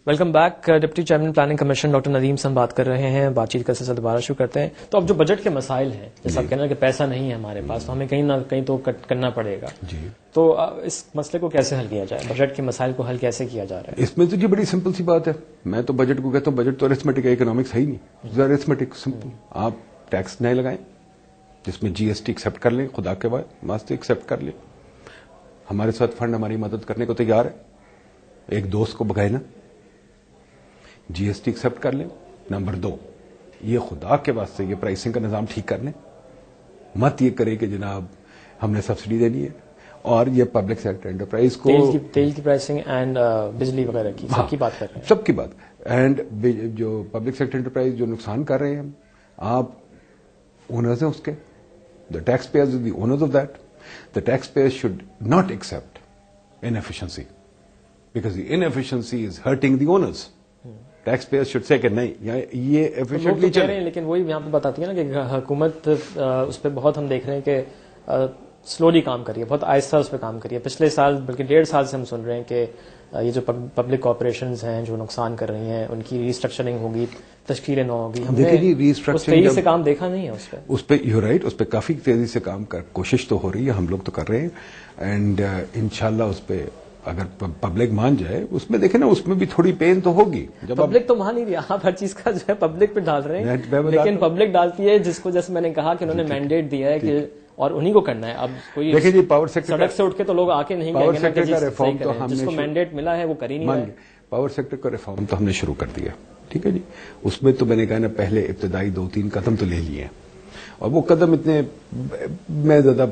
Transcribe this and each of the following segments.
Welcome back. Deputy chairman planning commission doctor Nadeem سے ہم بات کر رہے ہیں. بات چیت کا سلسلہ دوبارہ شروع کرتے ہیں. تو اب جو بجٹ کے مسائل ہیں, جیسا آپ کہنا ہے کہ پیسہ نہیں ہے ہمارے پاس, تو ہمیں کہیں نہ کہیں تو کٹ کرنا پڑے گا. جی, تو اس مسئلے کو کیسے حل کیا جائے؟ بجٹ کے مسائل کو حل کیسے کیا جا رہا ہے؟ اس میں تو جی بڑی سمپل سی بات ہے. میں تو بجٹ کو کہتا ہوں بجٹ تو ارتھمیٹک ہے, اکنامکس ہے ہی نہیں. Arithmetic simple. آپ ٹیکس نئے لگائیں جس میں جی ایس ٹی ایکسپٹ کر لیں, خدا کے واسطے ایکسپٹ کر لیں. ہمارے ساتھ فنڈ ہماری مدد کرنے کو تیار ہے, ایک دوست کو بگائے نا, جی ایس ٹی ایکسپٹ کر لیں. نمبر 2, یہ خدا کے واسطے یہ پرائسنگ کا نظام ٹھیک کر لیں. مت یہ کرے کہ جناب ہم نے سبسڈی دینی ہے اور یہ پبلک سیکٹر انٹرپرائز کو تیل کی پرائسنگ اینڈ بجلی وغیرہ کی سب کی بات کر رہے ہیں, سب کی بات. اینڈ جو پبلک سیکٹر انٹرپرائز جو نقصان کر رہے ہیں, آپ اونرز ہیں اس کے, the taxpayers are the owners of that. The taxpayers should not accept inefficiency because the inefficiency is hurting the owners. Taxpayer should say کہ نہیں یہ ایفیشینٹلی چل رہے ہیں. لیکن وہی یہاں پہ بتاتی ہے نا کہ حکومت اس پہ بہت ہم دیکھ رہے ہیں کہ سلولی کام کریے, بہت آہستہ اس پہ کام کریے. پچھلے سال بلکہ 1.5 سال سے ہم سن رہے ہیں کہ یہ جو پبلک کارپوریشنز ہیں جو نقصان کر رہی ہیں ان کی ریسٹرکچرنگ ہوگی, تشکیلیں نہ ہوگی. ہم نے اس تیزی سے کام دیکھا نہیں ہے اس پہ. یو رائٹ, اس پہ کافی تیزی سے کام کر کوشش تو ہو رہی ہے, ہم لوگ تو کر رہے ہیں. اینڈ انشاءاللہ اس پہ اگر پبلک مان جائے, اس میں دیکھیں نا اس میں بھی تھوڑی پین تو ہوگی. جب پبلک تو مان ہی رہی, آپ ہر چیز کا جو ہے پبلک پہ ڈال رہے ہیں, لیکن پبلک ڈالتی ہے جس کو, جیسے میں نے کہا کہ انہوں نے مینڈیٹ دیا ہے کہ اور انہیں کو کرنا ہے. اب کوئی دیکھیں جی پاور سیکٹر سڑک سے اٹھ کے تو لوگ آ کے نہیں پاور کہیں گے سیکٹر کا ریفارم تو ہم جس کو مینڈیٹ ملا ہے وہ کر ہی نہیں رہا ہے. پاور سیکٹر کا ریفارم تو ہم نے شروع کر دیا, ٹھیک ہے جی. اس میں تو میں نے کہا نا پہلے ابتدائی 2-3 قدم تو لے لیے ہیں, اور وہ قدم اتنے میں زیادہ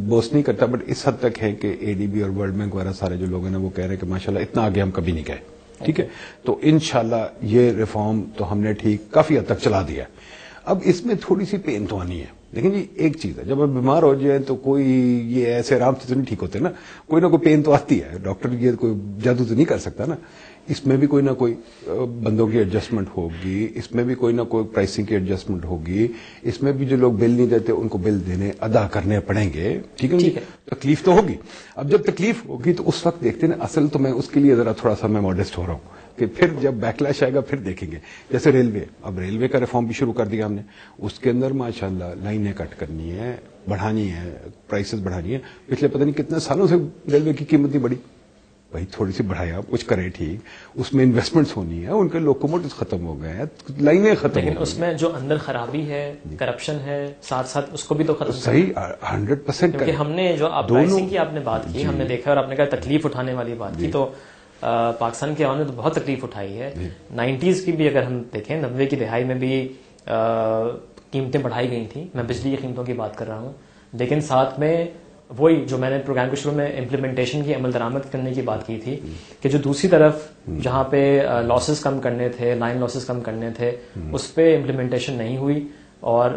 بوس نہیں کرتا, بٹ اس حد تک ہے کہ اے ڈی بی اور ورلڈ بینک وغیرہ سارے جو لوگ ہیں نا وہ کہہ رہے ہیں کہ ماشاءاللہ اتنا آگے ہم کبھی نہیں گئے, ٹھیک ہے. تو انشاءاللہ یہ ریفارم تو ہم نے ٹھیک کافی حد تک چلا دیا. اب اس میں تھوڑی سی پین تو آنی ہے. لیکن جی ایک چیز ہے, جب آپ بیمار ہو جائیں تو کوئی یہ ایسے آرام سے تو نہیں ٹھیک ہوتے نا, کوئی نہ کوئی پین تو آتی ہے. ڈاکٹر یہ کوئی جادو تو نہیں کر سکتا نا. اس میں بھی کوئی نہ کوئی بندوں کی ایڈجسٹمنٹ ہوگی, اس میں بھی کوئی نہ کوئی پرائسنگ کی ایڈجسٹمنٹ ہوگی, اس میں بھی جو لوگ بل نہیں دیتے ان کو بل دینے ادا کرنے پڑیں گے, ٹھیک ہے. تکلیف تو ہوگی. اب جب تکلیف ہوگی تو اس وقت دیکھتے ہیں. اصل تو میں اس کے لیے ذرا تھوڑا سا میں ماڈسٹ ہو رہا ہوں کہ پھر جب بیکلیش آئے گا پھر دیکھیں گے. جیسے ریلوے, اب ریلوے کا ریفارم بھی شروع کر دیا ہم نے. اس کے اندر ماشاءاللہ لائنیں کٹ کرنی ہے, بڑھانی ہے, پرائسز بڑھانی ہے. پچھلے پتہ نہیں کتنے سالوں سے ریلوے کی قیمت نہیں بڑھی, بھائی تھوڑی سی بڑھایا, کچھ کرے ٹھیک. اس میں انویسٹمنٹس ہونی ہے, ان کے لوکوموٹیوز ختم ہو گئے ہیں, لائنیں ختم ہو گئی. لیکن اس میں جو اندر خرابی ہے, کرپشن ہے, ساتھ ساتھ اس کو بھی تو ختم صحیح 100%. کیونکہ ہم نے جو پرائسنگ کی آپ نے بات کی, ہم نے دیکھا اور آپ نے کہا تکلیف اٹھانے والی بات کی, تو پاکستان کی عوام نے تو بہت تکلیف اٹھائی ہے. 90s کی بھی اگر ہم دیکھیں, 90 کی دہائی میں بھی قیمتیں بڑھائی گئی تھیں. میں بجلی کی قیمتوں کی بات کر رہا ہوں, لیکن ساتھ میں وہی جو میں نے پروگرام کے شروع میں امپلیمنٹیشن کی عمل درآمد کرنے کی بات کی تھی کہ جو دوسری طرف جہاں پہ لاسز کم کرنے تھے, لائن لاسز کم کرنے تھے, اس پہ امپلیمنٹیشن نہیں ہوئی. اور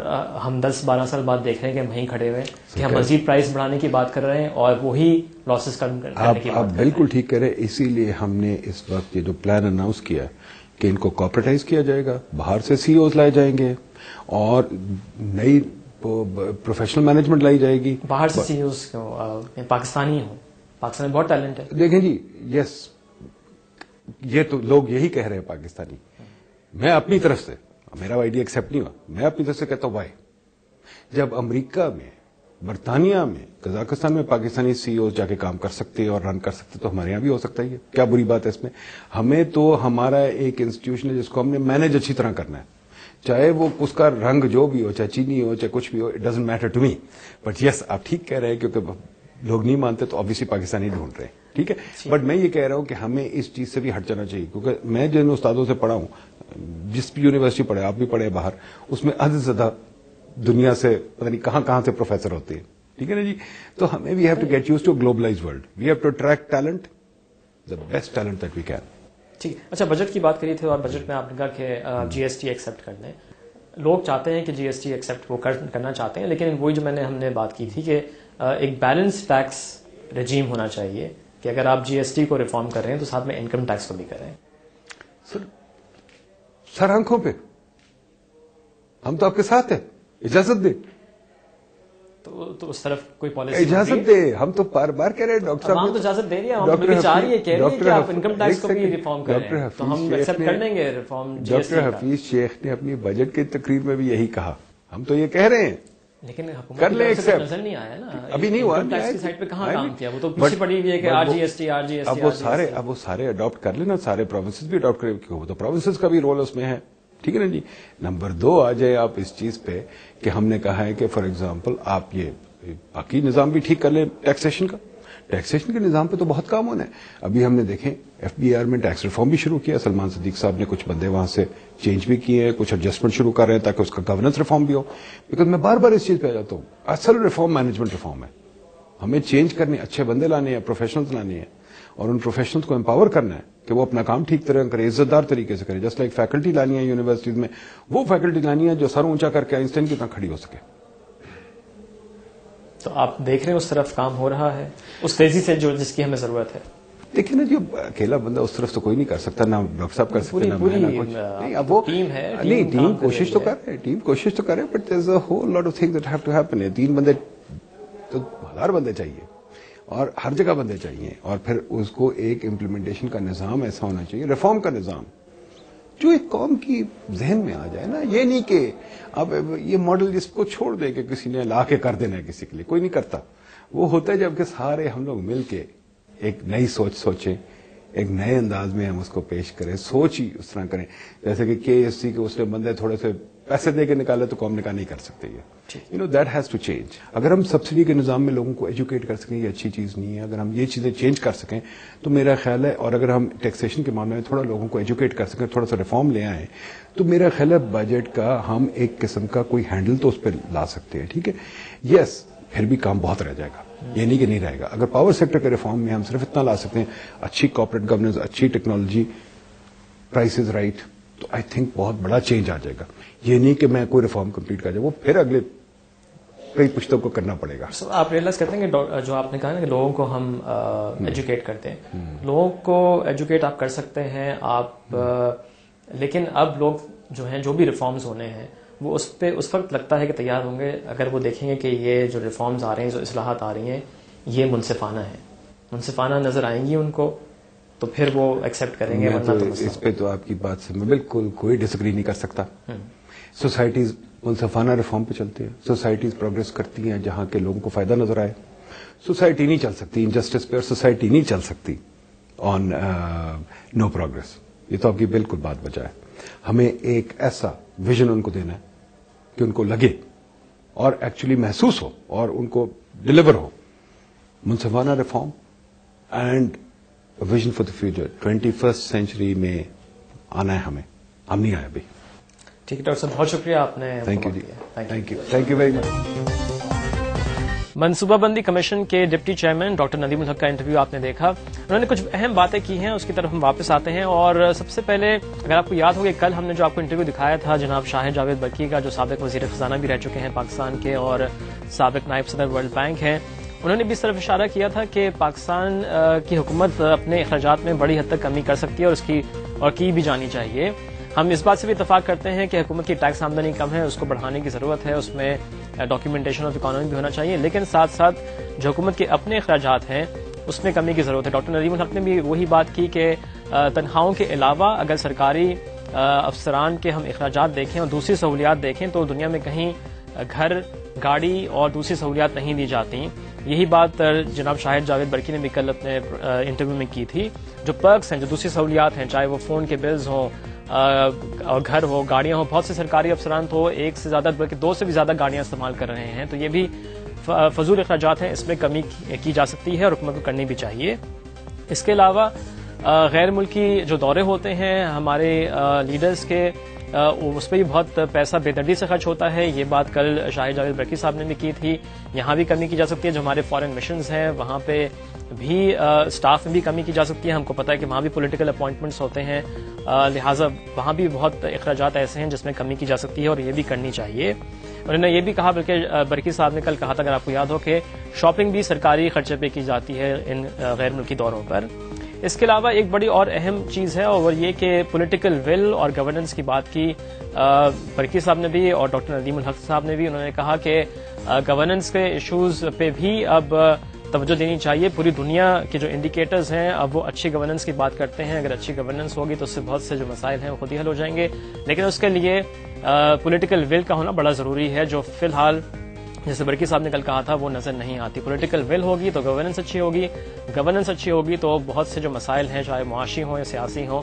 ہم 10-12 سال بعد دیکھ رہے ہیں کہ ہم وہیں کھڑے ہوئے کہ ہم مزید پرائس بڑھانے کی بات کر رہے ہیں اور وہی لاسز کم کرنے کی بات کر رہے ہیں. آپ بالکل ٹھیک کہہ رہے ہیں. اسی لیے ہم نے اس وقت یہ جو پلان اناؤنس کیا کہ ان کو کارپوریٹائز کیا جائے گا, باہر سے سی اوز لائے جائیں گے اور نئی پروفیشنل مینجمنٹ لائی جائے گی. باہر سے سی اوز پاکستانی ہوں, پاکستان میں بہت ٹیلنٹ ہے. دیکھیں جی, یس یہ تو لوگ یہی کہہ رہے ہیں پاکستانی. میں اپنی طرف سے, میرا آئیڈیا ایکسپٹ نہیں ہوا, میں اپنی طرف سے کہتا ہوں وائی. جب امریکہ میں, برطانیہ میں, قزاقستان میں پاکستانی سی اوز جا کے کام کر سکتے اور رن کر سکتے, تو ہمارے یہاں بھی ہو سکتا ہے. کیا بری بات ہے اس میں؟ ہمیں تو ہمارا ایک انسٹیٹیوشن ہے جس کو ہم نے مینج اچھی طرح کرنا ہے, چاہے وہ اس کا رنگ جو بھی ہو, چاہے چینی ہو, چاہے کچھ بھی ہو, it doesn't matter to me. But yes آپ ٹھیک کہہ رہے ہیں, کیونکہ لوگ نہیں مانتے تو obviously پاکستانی ڈھونڈ رہے ہیں, ٹھیک ہے. بٹ میں یہ کہہ رہا ہوں کہ ہمیں اس چیز سے بھی ہٹ جانا چاہیے, کیونکہ میں جن استادوں سے پڑھا ہوں, جس بھی یونیورسٹی پڑھے, آپ بھی پڑھے باہر, اس میں حد سے زیادہ دنیا سے پتہ نہیں کہاں کہاں سے پروفیسر ہوتے ہیں, ٹھیک ہے نا جی. تو ہمیں we have to get used to globalize world, we have to attract talent, the best talent that we can. ٹھیک. اچھا, بجٹ کی بات کری تھی اور بجٹ میں آپ نے کہا کہ جی ایس ٹی ایکسپٹ کر دیں. لوگ چاہتے ہیں کہ جی ایس ٹی ایکسپٹ وہ کرنا چاہتے ہیں, لیکن وہی جو ہم نے بات کی تھی کہ ایک بیلنس ٹیکس رجیم ہونا چاہیے کہ اگر آپ جی ایس ٹی کو ریفارم کر رہے ہیں تو ساتھ میں انکم ٹیکس کو بھی کریں. سر آنکھوں پہ ہم تو آپ کے ساتھ ہیں, اجازت دیں. تو اس طرف کوئی پالیسی اجازت دے. ہم تو بار بار کہہ رہے ہیں ڈاکٹر صاحب تو اجازت دے رہی ہے, چاہ رہی ہے, کہہ رہی ہے کہ آپ انکم ٹیکس کو بھی ریفارم کریں تو ہم ایکسپٹ کر لیں گے ریفارم. ڈاکٹر حفیظ شیخ نے اپنی بجٹ کی تقریر میں بھی یہی کہا, ہم تو یہ کہہ رہے ہیں لیکن حکومت کر لیں ایکسپٹ. نظر نہیں آیا نا, ابھی نہیں ہوا, ٹیکس کی سائٹ پہ کہاں کام کیا, وہ تو پیچھے پڑی ہوئی ہے کہ RGST. اب وہ سارے اڈاپٹ کر لینا, سارے پروونسز بھی اڈاپٹ کریں, وہ تو پروونسز کا بھی رول اس میں ہے. ٹھیک ہے نا جی. نمبر 2 آ جائے آپ اس چیز پہ کہ ہم نے کہا ہے کہ فار ایگزامپل آپ یہ باقی نظام بھی ٹھیک کر لیں. ٹیکسیشن کے نظام پہ تو بہت کام ہونا ہے. ابھی ہم نے دیکھیں FBR میں ٹیکس ریفارم بھی شروع کیا. سلمان صدیق صاحب نے کچھ بندے وہاں سے چینج بھی کیے ہیں, کچھ ایڈجسٹمنٹ شروع کر رہے ہیں تاکہ اس کا گورننس ریفارم بھی ہو. بیکاز میں بار بار اس چیز پہ آ جاتا ہوں, اصل ریفارم مینجمنٹ ریفارم ہے. ہمیں چینج کرنے, اچھے بندے لانے ہیں, پروفیشنلز لانے ہیں, اور ان پروفیشنلز کو امپاور کرنا ہے کہ وہ اپنا کام ٹھیک طرح کرے, عزت دار طریقے سے کرے. جسٹ لائک فیکلٹی لانی ہے یونیورسٹیز میں, وہ فیکلٹی لانی ہے جو سر اونچا کر کے آئنسٹائن کی طرح کھڑی ہو سکے. تو آپ دیکھ رہے ہیں اس طرف کام ہو رہا ہے اس تیزی سے جس کی ہمیں ضرورت ہے. دیکھیں نا, جو اکیلا بندہ اس طرف تو کوئی نہیں کر سکتا, نہ ڈاکٹر صاحب کر سکتے, نہ کچھ نہیں. اب وہ ٹیم ہے, نہیں, ٹیم کوشش تو کر رہے ہیں, ٹیم کوشش تو کر رہے ہیں, but there is a whole lot of things that have to happen. 3 بندے تو 1000 بندے چاہیے, اور ہر جگہ بندے چاہیے, اور پھر اس کو ایک امپلیمنٹیشن کا نظام ایسا ہونا چاہیے, ریفارم کا نظام جو ایک قوم کی ذہن میں آ جائے نا. یہ نہیں کہ اب یہ ماڈل جس کو چھوڑ دے کہ کسی نے لا کے کر دینا ہے کسی کے لیے, کوئی نہیں کرتا. وہ ہوتا ہے جب کہ سارے ہم لوگ مل کے ایک نئی سوچ سوچیں, ایک نئے انداز میں ہم اس کو پیش کریں, سوچ ہی اس طرح کریں. جیسے کہ KSC کے اس نے بندے تھوڑے سے پیسے دے کے نکالے تو قوم نکاح نہیں کر سکتے. یہ دیٹ ہیز ٹو چینج. اگر ہم سبسڈی کے نظام میں لوگوں کو ایجوکیٹ کر سکیں, یہ اچھی چیز نہیں ہے. اگر ہم یہ چیزیں چینج کر سکیں تو میرا خیال ہے, اور اگر ہم ٹیکسیشن کے معاملے میں تھوڑا لوگوں کو ایجوکیٹ کر سکیں, تھوڑا سا ریفارم لے آئیں, تو میرا خیال ہے بجٹ کا ہم ایک قسم کا کوئی ہینڈل تو اس پہ لا سکتے ہیں. ٹھیک ہے, یس, پھر بھی کام بہت رہ جائے گا, یہ نہیں کہ نہیں رہے گا. اگر پاور سیکٹر کے ریفارم میں ہم صرف اتنا لا سکتے ہیں, اچھی کارپوریٹ گورننس, اچھی ٹیکنالوجی, پرائسز رائٹ, تو آئی تھنک بہت بڑا چینج آ جائے گا. یہ نہیں کہ میں کوئی ریفارم کمپلیٹ کر جائے, وہ پھر اگلے کئی پشتوں کو کرنا پڑے گا. آپ ریئلائز کرتے ہیں کہ جو آپ نے کہا نا کہ لوگوں کو ہم ایجوکیٹ کرتے ہیں, لوگوں کو ایجوکیٹ آپ کر سکتے ہیں آپ, لیکن اب لوگ جو ہیں جو بھی ریفارمز ہونے ہیں وہ اس پہ اس وقت لگتا ہے کہ تیار ہوں گے اگر وہ دیکھیں گے کہ یہ جو ریفارمز آ رہے ہیں, جو اصلاحات آ رہی ہیں, یہ منصفانہ ہیں, منصفانہ نظر آئیں گی ان کو, تو پھر وہ ایکسیپٹ کریں گے. اس پہ تو آپ کی بات سے میں بالکل کوئی ڈس ایگری نہیں کر سکتا. سوسائٹیز منصفانہ ریفارم پہ چلتے ہیں, سوسائٹیز پروگرس کرتی ہیں جہاں کے لوگوں کو فائدہ نظر آئے. سوسائٹی نہیں چل سکتی انجسٹس پہ, اور سوسائٹی نہیں چل سکتی آن نو پروگرس. یہ تو آپ کی بالکل بات بچا ہے. ہمیں ایک ایسا ویژن ان کو دینا ہے کہ ان کو لگے اور ایکچولی محسوس ہو اور ان کو ڈلیور ہو. منصفانہ reform and vision for the future 21st century میں آنا ہے ہمیں, ہم نہیں آئے ابھی. ٹھیک ہے ڈاکٹر صاحب, بہت شکریہ آپ نے. Thank you very much. منصوبہ بندی کمیشن کے ڈپٹی چیئرمین ڈاکٹر ندیم الحق کا انٹرویو آپ نے دیکھا. انہوں نے کچھ اہم باتیں کی ہیں, اس کی طرف ہم واپس آتے ہیں. اور سب سے پہلے اگر آپ کو یاد ہو کہ کل ہم نے جو آپ کو انٹرویو دکھایا تھا جناب شاہد جاوید برقی کا, جو سابق وزیر خزانہ بھی رہ چکے ہیں پاکستان کے اور سابق نائب صدر ورلڈ بینک ہیں, انہوں نے بھی اس طرف اشارہ کیا تھا کہ پاکستان کی حکومت اپنے اخراجات میں بڑی حد تک کمی کر سکتی ہے اور کی بھی جانی چاہیے. ہم اس بات سے بھی اتفاق کرتے ہیں کہ حکومت کی ٹیکس آمدنی کم ہے, اس کو بڑھانے کی ضرورت ہے, اس میں ڈاکیومنٹیشن آف اکانومی بھی ہونا چاہیے, لیکن ساتھ ساتھ جو حکومت کے اپنے اخراجات ہیں اس میں کمی کی ضرورت ہے. ڈاکٹر ندیم الحق نے بھی وہی بات کی کہ تنخواہوں کے علاوہ اگر سرکاری افسران کے ہم اخراجات دیکھیں اور دوسری سہولیات دیکھیں تو دنیا میں کہیں گھر, گاڑی اور دوسری سہولیات نہیں دی جاتی. یہی بات جناب شاہد جاوید برقی نے بھی کل اپنے انٹرویو میں کی تھی. جو پرکس ہیں, جو دوسری سہولیات ہیں, چاہے وہ فون کے بلز ہوں, گھر ہو, گاڑیاں ہوں, بہت سے سرکاری افسران تو 1 سے زیادہ بلکہ 2 سے بھی زیادہ گاڑیاں استعمال کر رہے ہیں, تو یہ بھی فضول اخراجات ہیں, اس میں کمی کی جا سکتی ہے اور حکومت کو کرنی بھی چاہیے. اس کے علاوہ غیر ملکی جو دورے ہوتے ہیں ہمارے لیڈرز کے, اس پہ بھی بہت پیسہ بے دردی سے خرچ ہوتا ہے. یہ بات کل شاہد جاوید برقی صاحب نے بھی کی تھی. یہاں بھی کمی کی جا سکتی ہے. جو ہمارے فارن مشنز ہیں وہاں پہ بھی سٹاف میں بھی کمی کی جا سکتی ہے. ہم کو پتہ ہے کہ وہاں بھی پولیٹیکل اپوائنٹمنٹس ہوتے ہیں, لہٰذا وہاں بھی بہت اخراجات ایسے ہیں جس میں کمی کی جا سکتی ہے اور یہ بھی کرنی چاہیے. انہوں نے یہ بھی کہا, بلکہ برقی صاحب نے کل کہا تھا اگر آپ کو یاد ہو کہ شاپنگ بھی سرکاری خرچے پہ کی جاتی ہے ان غیر ملکی دوروں پر. اس کے علاوہ ایک بڑی اور اہم چیز ہے اور یہ کہ پولیٹیکل ول اور گورننس کی بات کی برکی صاحب نے بھی اور ڈاکٹر ندیم الحق صاحب نے بھی. انہوں نے کہا کہ گورننس کے ایشوز پہ بھی اب توجہ دینی چاہیے. پوری دنیا کے جو انڈیکیٹرز ہیں اب وہ اچھی گورننس کی بات کرتے ہیں. اگر اچھی گورننس ہوگی تو اس سے بہت سے جو مسائل ہیں وہ خود ہی حل ہو جائیں گے, لیکن اس کے لیے پولیٹیکل ول کا ہونا بڑا ضروری ہے, جو فی الحال جیسے برکی صاحب نے کل کہا تھا وہ نظر نہیں آتی. پولیٹیکل ول ہوگی تو گورننس اچھی ہوگی, گورننس اچھی ہوگی تو بہت سے جو مسائل ہیں چاہے معاشی ہوں یا سیاسی ہوں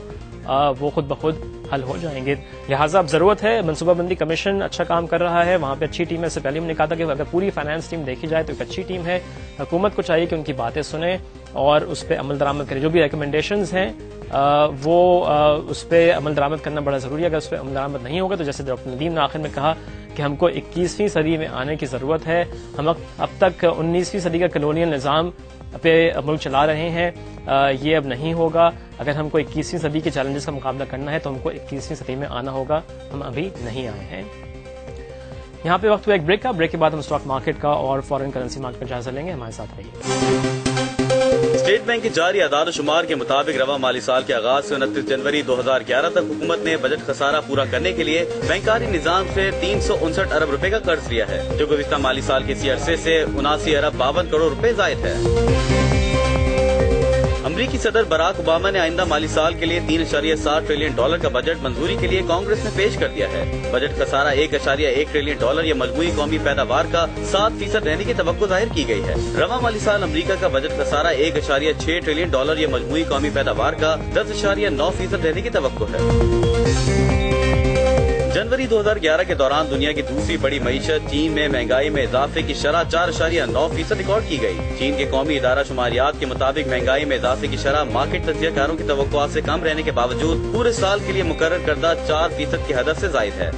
وہ خود بخود حل ہو جائیں گے. لہٰذا اب ضرورت ہے, منصوبہ بندی کمیشن اچھا کام کر رہا ہے, وہاں پہ اچھی ٹیم ہے. اس سے پہلے ہم نے کہا تھا کہ اگر پوری فائنانس ٹیم دیکھی جائے تو ایک اچھی ٹیم ہے. حکومت کو چاہیے کہ ان کی باتیں سنیں اور اس پہ عمل درآمد کرے. جو بھی ریکمنڈیشنز ہیں وہ اس پہ عمل درآمد کرنا بڑا ضروری ہے. اگر اس پہ عمل درآمد نہیں ہوگا تو جیسے ڈاکٹر ندیم نے آخر میں کہا کہ ہم کو 21ویں صدی میں آنے کی ضرورت ہے. ہم اب تک 19ویں صدی کا کلونیل نظام پہ ملک چلا رہے ہیں, یہ اب نہیں ہوگا. اگر ہم کو 21ویں صدی کے چیلنجز کا مقابلہ کرنا ہے تو ہم کو 21ویں صدی میں آنا ہوگا. ہم ابھی نہیں آئے ہیں. یہاں پہ وقت ہوا ایک بریک کا. بریک کے بعد ہم اسٹاک مارکیٹ کا اور فارن کرنسی مارکیٹ کا جائزہ لیں گے. ہمارے ساتھ رہیے. اسٹیٹ بینک کی جاری اعداد و شمار کے مطابق رواں مالی سال کے آغاز سے 29 جنوری 2011 تک حکومت نے بجٹ خسارہ پورا کرنے کے لیے بینکاری نظام سے 359 ارب روپے کا قرض لیا ہے, جو گزشتہ مالی سال کے اسی عرصے سے 79 ارب 52 کروڑ روپے زائد ہے. امریکی صدر براک اوباما نے آئندہ مالی سال کے لیے $3.7 ٹریلین کا بجٹ منظوری کے لیے کانگریس میں پیش کر دیا ہے. بجٹ خسارہ $1.1 ٹریلین یا مجموعی قومی پیداوار کا 7% رہنے کی توقع ظاہر کی گئی ہے. رواں مالی سال امریکہ کا بجٹ خسارہ $1.6 ٹریلین یا مجموعی قومی پیداوار کا 10.9% رہنے کی توقع ہے. جنوری 2011 کے دوران دنیا کی دوسری بڑی معیشت چین میں مہنگائی میں اضافے کی شرح 4.9% ریکارڈ کی گئی. چین کے قومی ادارہ شماریات کے مطابق مہنگائی میں اضافے کی شرح مارکیٹ تجزیہ کاروں کی توقعات سے کم رہنے کے باوجود پورے سال کے لیے مقرر کردہ 4% کی حد سے زائد ہے.